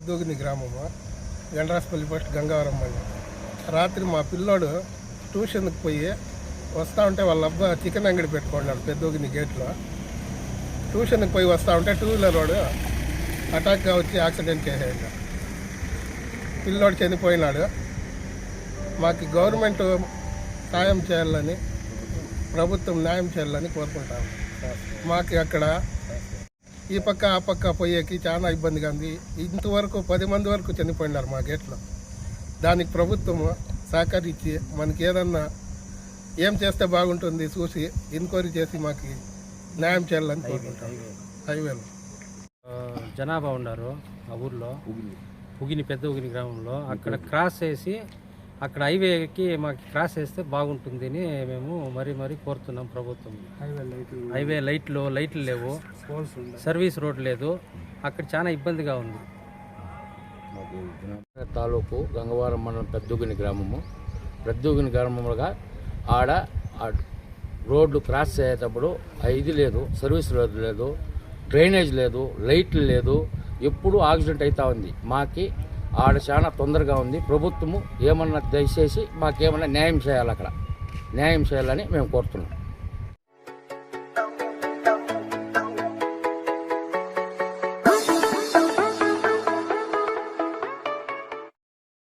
దూగిని గ్రామము గండ్రాస్పల్లి పోస్ట్ గంగావరం మండలం. రాత్రి మా పిల్లోడు ట్యూషన్కి పోయి వస్తూ ఉంటే వాళ్ళ అబ్బా చికెన్ అంగడి పెట్టుకున్నాడు పెద్దోగిని గేట్లో. ట్యూషన్కి పోయి వస్తూ ఉంటే టూ వీలర్ వాడు అటాక్గా వచ్చి యాక్సిడెంట్ చేసాడు. పిల్లోడు చనిపోయినాడు. మాకు గవర్నమెంట్ సాయం చేయాలని, ప్రభుత్వం న్యాయం చేయాలని కోరుకుంటాము. మాకు అక్కడ ఈ పక్క ఆ పక్క పోయేకి చాలా ఇబ్బందిగా ఉంది. ఇంతవరకు 10 మంది వరకు చనిపోయినారు మా గేట్లో. దానికి ప్రభుత్వము సహకరించి మనకి ఏదన్నా ఏం చేస్తే బాగుంటుంది చూసి ఎంక్వైరీ చేసి మాకు న్యాయం చేయాలని కోరుకుంటాం. హైవేలో జనాభా ఉన్నారు ఆ ఊర్లో, పెద్ద ఉగిని గ్రామంలో. అక్కడ క్రాస్ చేసి అక్కడ హైవేకి మాకు క్రాస్ చేస్తే బాగుంటుంది అని మేము మరీ కోరుతున్నాం ప్రభుత్వం. హైవే లైట్లు లేవు, సర్వీస్ రోడ్ లేదు, అక్కడ చాలా ఇబ్బందిగా ఉంది. తాలూకు గంగవరం మండలం పెద్దగుని గ్రామంలో ఆడ రోడ్లు క్రాస్ చేసేటప్పుడు ఇది లేదు, సర్వీస్ రోడ్ లేదు, డ్రైనేజ్ లేదు, లైట్లు లేదు, ఎప్పుడు యాక్సిడెంట్ అవుతా ఉంది. మాకి ఆడ చాలా తొందరగా ఉంది. ప్రభుత్వము ఏమన్నా దయచేసి మాకేమన్నా న్యాయం చేయాలి, అక్కడ న్యాయం చేయాలని మేము కోరుతున్నాం.